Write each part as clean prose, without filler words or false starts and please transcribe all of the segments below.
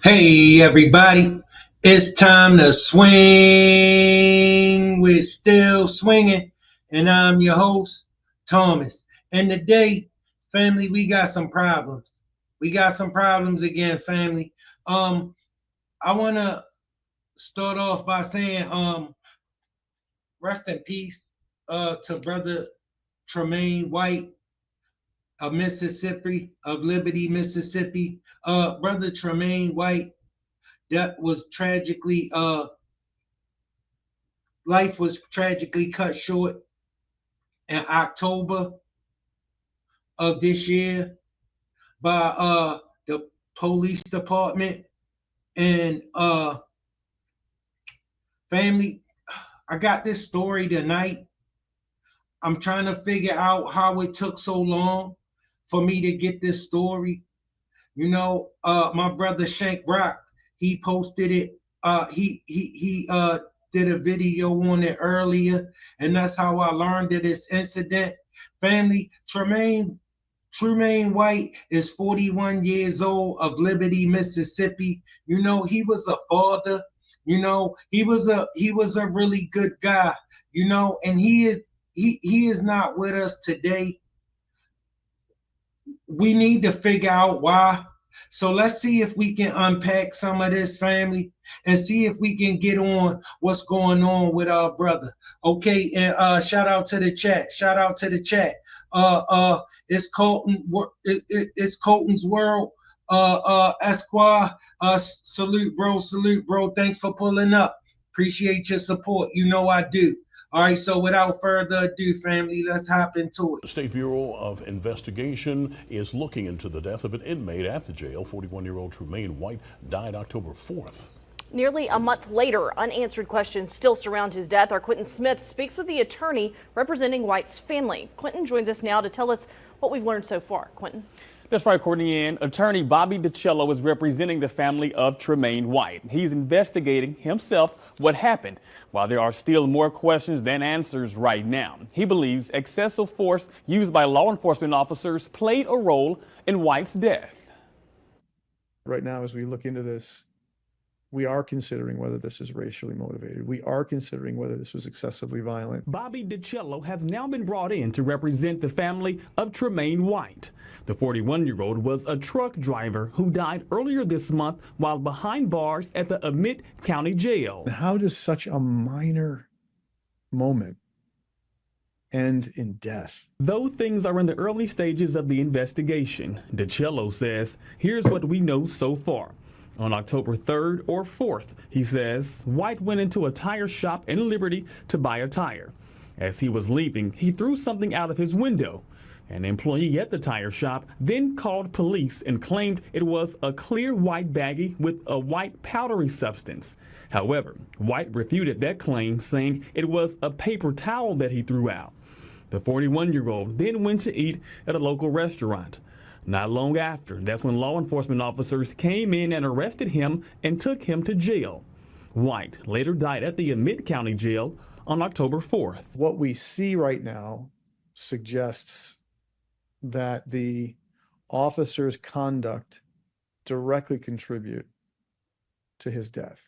Hey everybody, it's time to swing. We're still swinging, and I'm your host, Thomas. And today, family, we got some problems. We got some problems again, family. Um, I want to start off by saying, rest in peace, to brother Trumaine White of Mississippi, of Liberty, Mississippi. Brother Trumaine White that was tragically life was tragically cut short in October of this year by the police department. And family, I got this story tonight. I'm trying to figure out how it took so long for me to get this story. My brother Shank Brock, he posted it. He did a video on it earlier, and that's how I learned of this incident. Family, Trumaine White is 41 years old of Liberty, Mississippi. He was a father. He was a really good guy. And he is not with us today. We need to figure out why. So let's see if we can unpack some of this, family, and see if we can get on what's going on with our brother. Okay, and shout out to the chat. Shout out to the chat. It's Colton. It's Colton's World. Esquire. Salute, bro. Salute, bro. Thanks for pulling up. Appreciate your support. I do. All right, so without further ado, family, let's hop into it. The State Bureau of Investigation is looking into the death of an inmate at the jail. 41-year-old Trumaine White died October 4th. Nearly a month later, unanswered questions still surround his death. Our Quentin Smith speaks with the attorney representing White's family. Quentin joins us now to tell us what we've learned so far. Quentin. That's right, Courtney Ann. Attorney Bobby DiCello is representing the family of Trumaine White. He's investigating himself what happened. While there are still more questions than answers right now, he believes excessive force used by law enforcement officers played a role in White's death. Right now, as we look into this, we are considering whether this is racially motivated. We are considering whether this was excessively violent. Bobby DiCello has now been brought in to represent the family of Trumaine White. The 41-year-old was a truck driver who died earlier this month while behind bars at the Amite County Jail. How does such a minor moment end in death? Though things are in the early stages of the investigation, DiCello says, here's what we know so far. On October 3rd or 4th, he says, White went into a tire shop in Liberty to buy a tire. As he was leaving, he threw something out of his window. An employee at the tire shop then called police and claimed it was a clear white baggie with a white powdery substance. However, White refuted that claim, saying it was a paper towel that he threw out. The 41-year-old then went to eat at a local restaurant. Not long after, that's when law enforcement officers came in and arrested him and took him to jail. White later died at the Amite County Jail on October 4th. What we see right now suggests that the officer's conduct directly contribute to his death.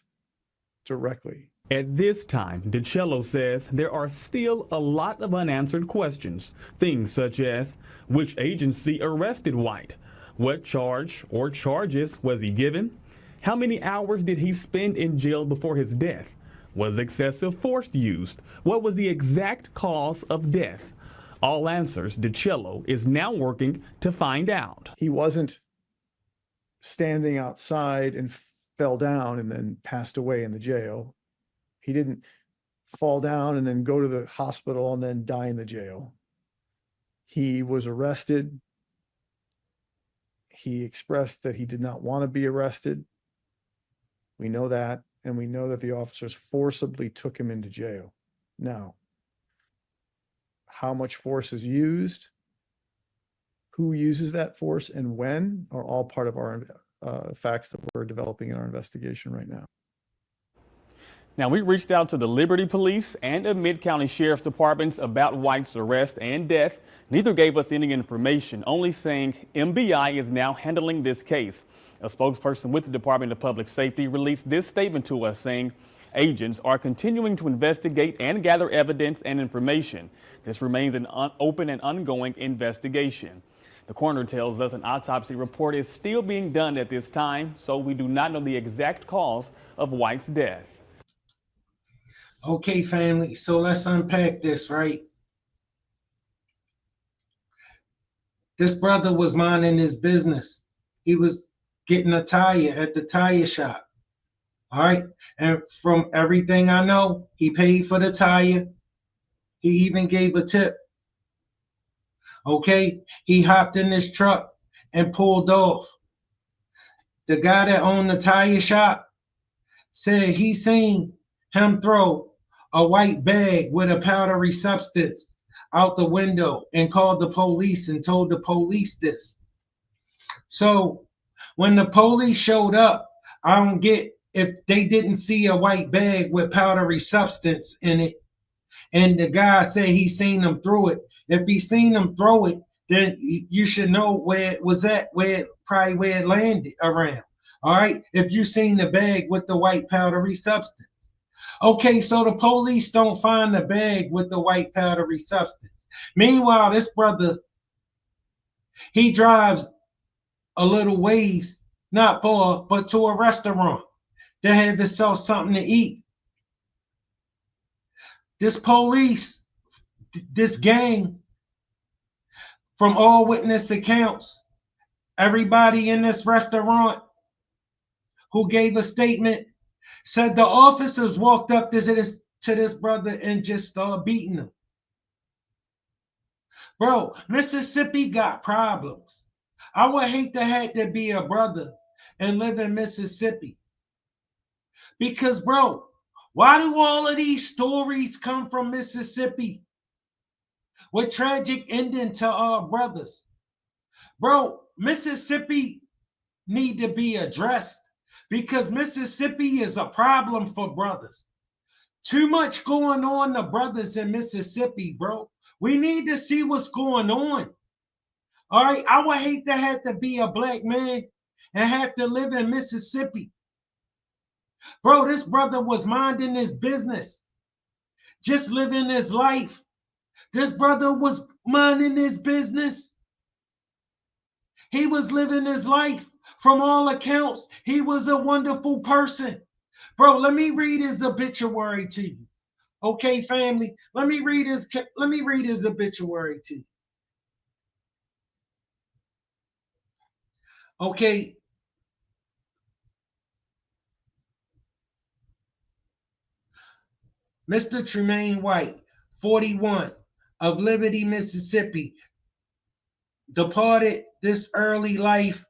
Directly. At this time, DiCello says there are still a lot of unanswered questions. Things such as which agency arrested White? What charge or charges was he given? How many hours did he spend in jail before his death? Was excessive force used? What was the exact cause of death? All answers DiCello is now working to find out. He wasn't standing outside and fell down and then passed away in the jail. He didn't fall down and then go to the hospital and then die in the jail. He was arrested. He expressed that he did not want to be arrested. We know that, and we know that the officers forcibly took him into jail. Now, how much force is used, who uses that force, and when are all part of our facts that we're developing in our investigation right now. Now, we reached out to the Liberty Police and the Amite County Sheriff's Departments about White's arrest and death. Neither gave us any information, only saying MBI is now handling this case. A spokesperson with the Department of Public Safety released this statement to us saying, agents are continuing to investigate and gather evidence and information. This remains an open and ongoing investigation. The coroner tells us an autopsy report is still being done at this time, so we do not know the exact cause of White's death. Okay, family, so let's unpack this, right? This brother was minding his business. He was getting a tire at the tire shop. All right. And from everything I know, he paid for the tire. He even gave a tip. Okay. He hopped in this truck and pulled off. The guy that owned the tire shop said he seen him throw a white bag with a powdery substance out the window and called the police and told the police this. So when the police showed up, I don't get if they didn't see a white bag with powdery substance in it, and the guy said he seen them throw it. If he seen them throw it, then you should know where it was at, probably where it landed around. All right, if you seen the bag with the white powdery substance. Okay, so the police don't find the bag with the white powdery substance. Meanwhile, this brother, he drives a little ways, not far, but to a restaurant to have himself something to eat. This police, this gang, from all witness accounts, everybody in this restaurant who gave a statement said the officers walked up to this brother and just started beating him. Bro, Mississippi got problems. I would hate to have to be a brother and live in Mississippi. Because, bro, why do all of these stories come from Mississippi with tragic ending to our brothers? Bro, Mississippi need to be addressed because Mississippi is a problem for brothers. Too much going on to brothers in Mississippi, bro. We need to see what's going on. All right, I would hate to have to be a black man and have to live in Mississippi. Bro, this brother was minding his business, just living his life. This brother was minding his business. He was living his life. From all accounts, he was a wonderful person. Bro, let me read his obituary to you. Okay, family, let me read his obituary to you. Okay. Mr. Trumaine White, 41, of Liberty, Mississippi, departed this early life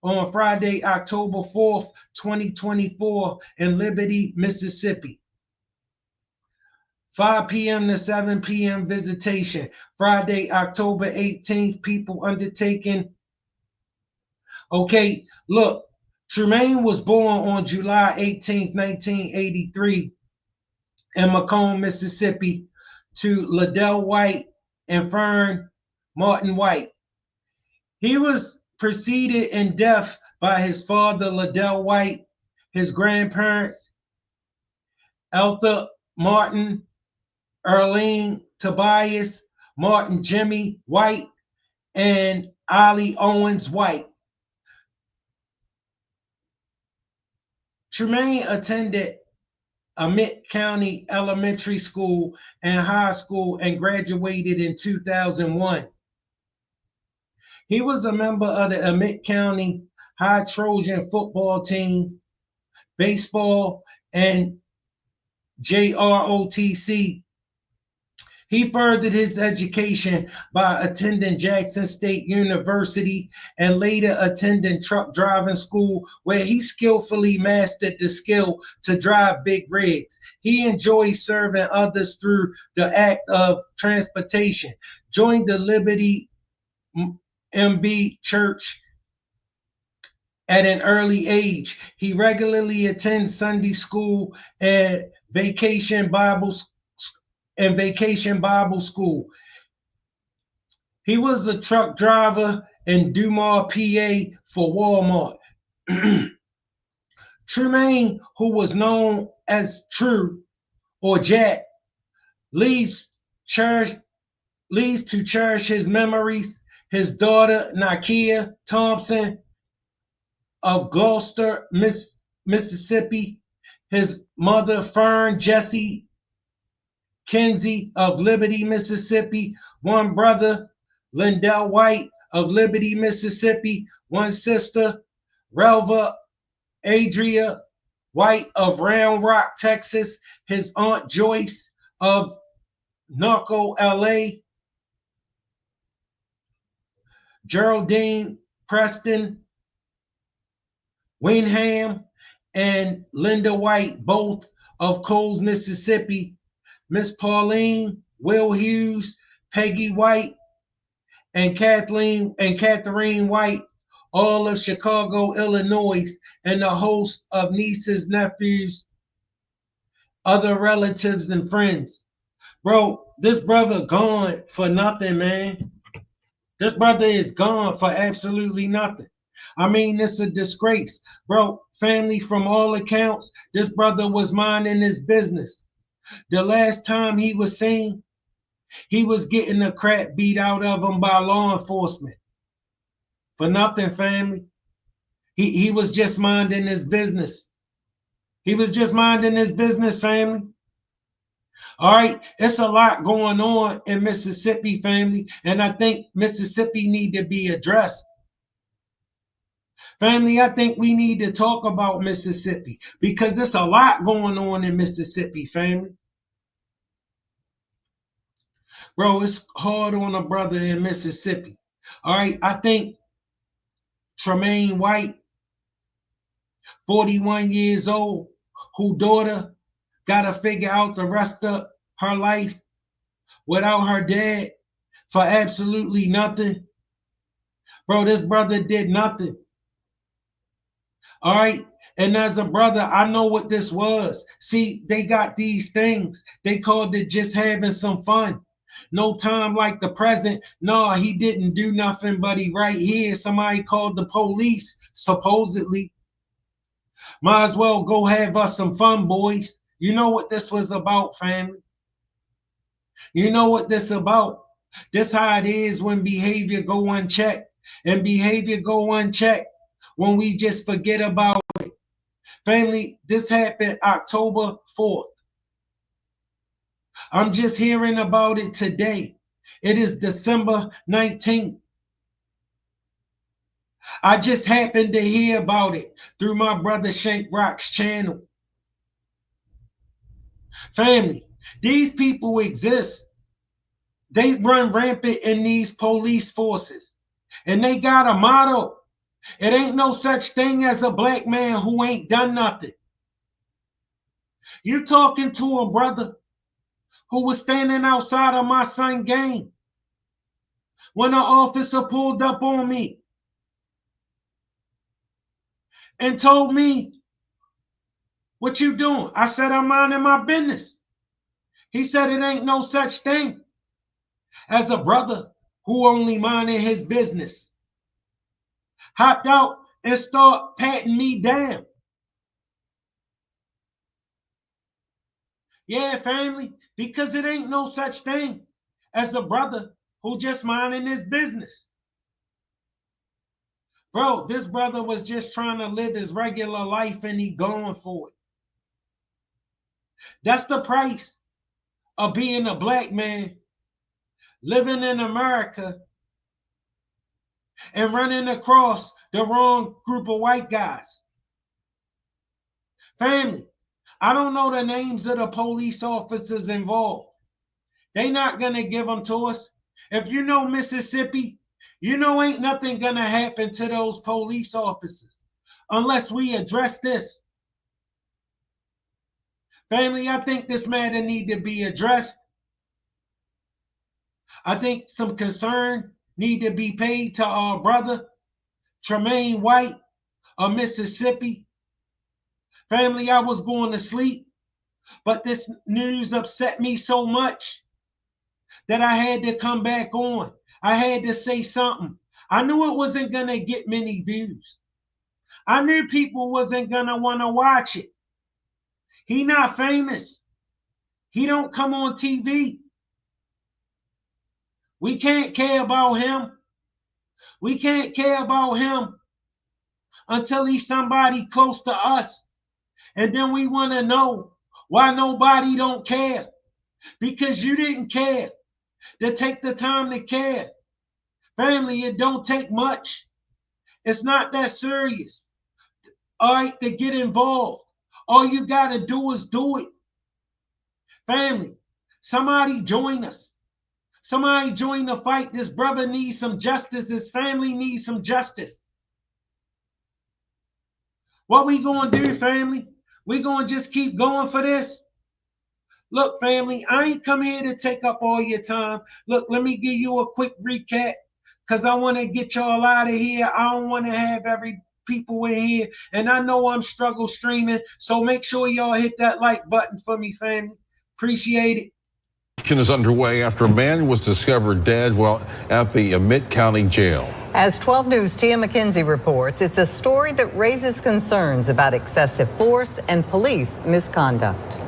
on Friday, October 4th, 2024 in Liberty, Mississippi. 5 p.m. to 7 p.m. visitation. Friday, October 18th, people undertaking. Okay, look, Trumaine was born on July 18th, 1983 in Macomb, Mississippi, to Liddell White and Fern Martin White. He was preceded in death by his father, Liddell White, his grandparents, Eltha Martin, Earlene Tobias, Martin Jimmy White, and Ollie Owens White. Trumaine attended Amite County Elementary School and High School and graduated in 2001. He was a member of the Amite County High Trojan football team, baseball, and JROTC. He furthered his education by attending Jackson State University and later attending truck driving school, where he skillfully mastered the skill to drive big rigs. He enjoyed serving others through the act of transportation. Joined the Liberty MB Church at an early age. He regularly attends Sunday school and Vacation Bible School. He was a truck driver in Dumas, PA for Walmart. Trumaine, who was known as True or Jack, leaves cherish leads to cherish his memories. His daughter, Nakia Thompson of Gloucester, Mississippi. His mother, Fern Jesse Kinsey of Liberty, Mississippi. One brother, Lindell White of Liberty, Mississippi. One sister, Relva Adria White of Round Rock, Texas. His aunt, Joyce of Narco, LA. Geraldine Preston Winham and Linda White, both of Coles, Mississippi. Miss Pauline, Will Hughes, Peggy White, and Catherine White, all of Chicago, Illinois, and a host of nieces, nephews, other relatives, and friends. Bro, this brother gone for nothing, man. This brother is gone for absolutely nothing. I mean, it's a disgrace. Bro, family, from all accounts, this brother was minding his business. The last time he was seen, he was getting the crap beat out of him by law enforcement. For nothing, family. He was just minding his business. He was just minding his business, family. All right, it's a lot going on in Mississippi, family, and I think Mississippi need to be addressed. Family, I think we need to talk about Mississippi because there's a lot going on in Mississippi, family. Bro, it's hard on a brother in Mississippi. All right, I think Trumaine White, 41 years old, whose daughter got to figure out the rest of her life without her dad for absolutely nothing. Bro, this brother did nothing. All right. And as a brother, I know what this was. See, they got these things. They called it just having some fun. No time like the present. No, he didn't do nothing, but he right here. Somebody called the police, supposedly. Might as well go have us some fun, boys. You know what this was about, family. You know what this about. This how it is when behavior go unchecked. And behavior go unchecked when we just forget about it. Family, this happened October 4th. I'm just hearing about it today. It is December 19th. I just happened to hear about it through my brother Shank Rock's channel. Family, these people exist. They run rampant in these police forces. And they got a motto. It ain't no such thing as a black man who ain't done nothing. You're talking to a brother who was standing outside of my son's game when an officer pulled up on me and told me, "What you doing?" I said, "I'm minding my business." He said, "It ain't no such thing as a brother who only minding his business." Hopped out and start patting me down. Yeah, family, because it ain't no such thing as a brother who just minding his business. Bro, this brother was just trying to live his regular life and he going for it. That's the price of being a black man living in America and running across the wrong group of white guys. Family, I don't know the names of the police officers involved. They not going to give them to us. If you know Mississippi, you know ain't nothing going to happen to those police officers unless we address this. Family, I think this matter need to be addressed. I think some concern need to be paid to our brother, Trumaine White of Mississippi. Family, I was going to sleep, but this news upset me so much that I had to come back on. I had to say something. I knew it wasn't going to get many views. I knew people wasn't going to want to watch it. He not famous. He don't come on TV. We can't care about him. We can't care about him until he's somebody close to us. And then we want to know why nobody don't care. Because you didn't care to take the time to care. Family, it don't take much. It's not that serious. All right, to get involved. All you got to do is do it. Family, somebody join us. Somebody join the fight. This brother needs some justice. This family needs some justice. What we going to do, family? We going to just keep going for this? Look, family, I ain't come here to take up all your time. Look, let me give you a quick recap because I want to get y'all out of here. I don't want to have every people in here. And I know I'm struggle streaming. So make sure y'all hit that like button for me, family. Appreciate it. Is underway after a man was discovered dead while at the Amite County Jail. As 12 News' Tia McKenzie reports, it's a story that raises concerns about excessive force and police misconduct.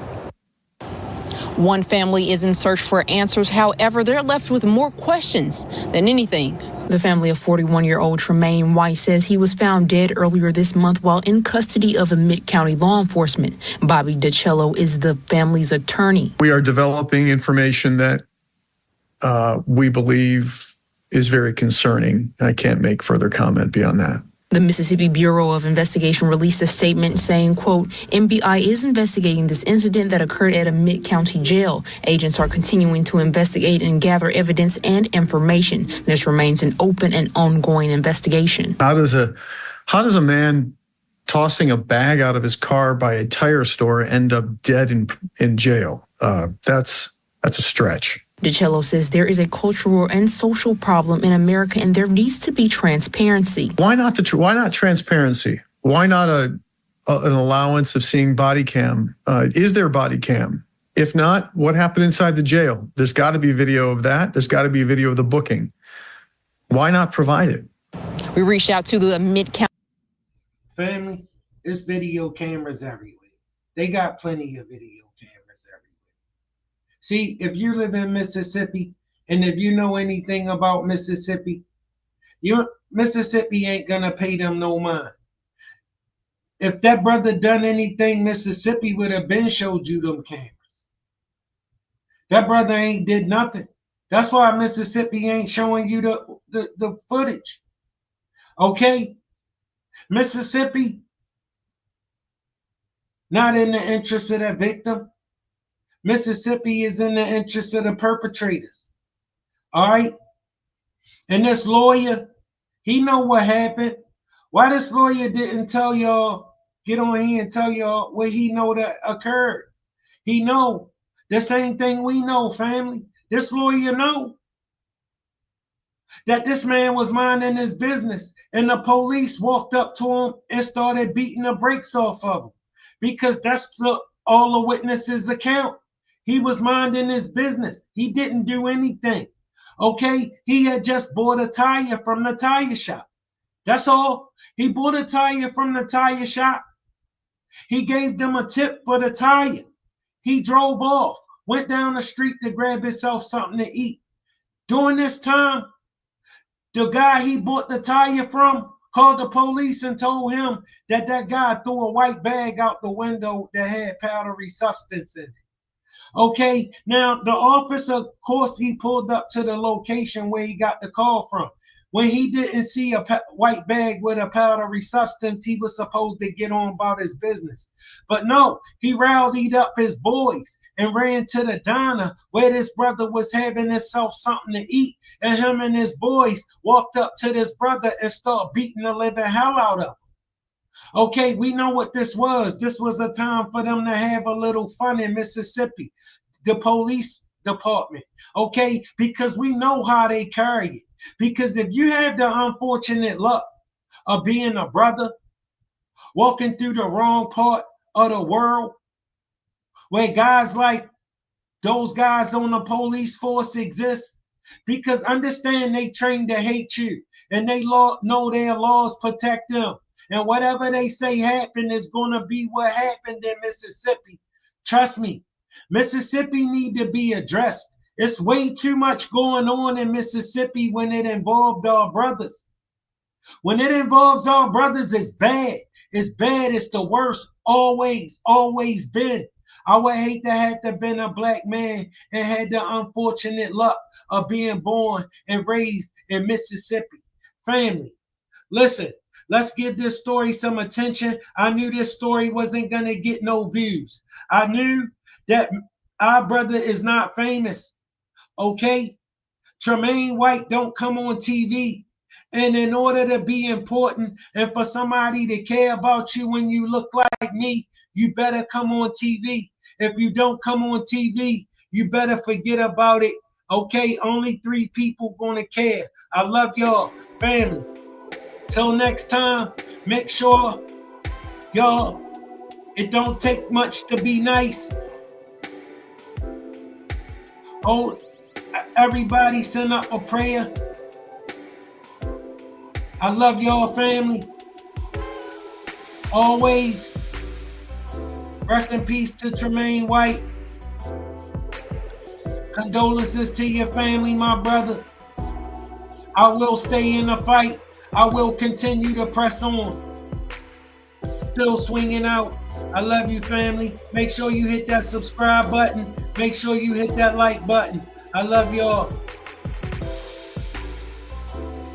One family is in search for answers. However, they're left with more questions than anything. The family of 41-year-old Trumaine White says he was found dead earlier this month while in custody of Amite County law enforcement. Bobby DiCello is the family's attorney. We are developing information that we believe is very concerning. I can't make further comment beyond that. The Mississippi Bureau of Investigation released a statement saying, quote, MBI is investigating this incident that occurred at Amite County Jail. Agents are continuing to investigate and gather evidence and information. This remains an open and ongoing investigation. How does a man tossing a bag out of his car by a tire store end up dead in jail? That's a stretch. DiCello says there is a cultural and social problem in America, and there needs to be transparency. Why not transparency? Why not an allowance of seeing body cam? Is there body cam? If not, what happened inside the jail? There's got to be video of that. There's got to be a video of the booking. Why not provide it? We reached out to the Mid-County. Family, there's video cameras everywhere. They got plenty of video cameras everywhere. See, if you live in Mississippi, and if you know anything about Mississippi, Mississippi ain't gonna pay them no mind. If that brother done anything, Mississippi would have been showed you them cameras. That brother ain't did nothing. That's why Mississippi ain't showing you the footage. Okay? Mississippi, not in the interest of the victim. Mississippi is in the interest of the perpetrators. All right? And this lawyer, he know what happened. Why this lawyer didn't tell y'all, get on here and tell y'all what he know that occurred? He know the same thing we know, family. This lawyer know that this man was minding his business and the police walked up to him and started beating the brakes off of him because that's all the witnesses account. He was minding his business. He didn't do anything. Okay? He had just bought a tire from the tire shop. That's all. He bought a tire from the tire shop. He gave them a tip for the tire. He drove off, went down the street to grab himself something to eat. During this time, the guy he bought the tire from called the police and told him that that guy threw a white bag out the window that had powdery substance in it. Okay, now the officer, of course, he pulled up to the location where he got the call from. When he didn't see a white bag with a powdery substance, he was supposed to get on about his business. But no, he rallied up his boys and ran to the diner where this brother was having himself something to eat. And him and his boys walked up to this brother and started beating the living hell out of him. Okay, we know what this was. This was a time for them to have a little fun in Mississippi, the police department, okay? Because we know how they carry it. Because if you have the unfortunate luck of being a brother, walking through the wrong part of the world, where guys like those guys on the police force exist, Because understand they trained to hate you, and they know their laws protect them. And whatever they say happened is going to be what happened in Mississippi. Trust me, Mississippi need to be addressed. It's way too much going on in Mississippi when it involved our brothers. When it involves our brothers, it's bad. It's bad. It's the worst. Always, always been. I would hate to have to been a black man and had the unfortunate luck of being born and raised in Mississippi. Family, listen, let's give this story some attention. I knew this story wasn't going to get no views. I knew that our brother is not famous, okay? Trumaine White don't come on TV. And in order to be important and for somebody to care about you when you look like me, you better come on TV. If you don't come on TV, you better forget about it. Okay, only 3 people gonna care. I love y'all, family. Till next time, make sure, y'all, it don't take much to be nice. Oh, everybody send up a prayer. I love y'all, family. Always. Rest in peace to Trumaine White. Condolences to your family, my brother. I will stay in the fight. I will continue to press on. Still swinging out. I love you, family. Make sure you hit that subscribe button. Make sure you hit that like button. I love y'all.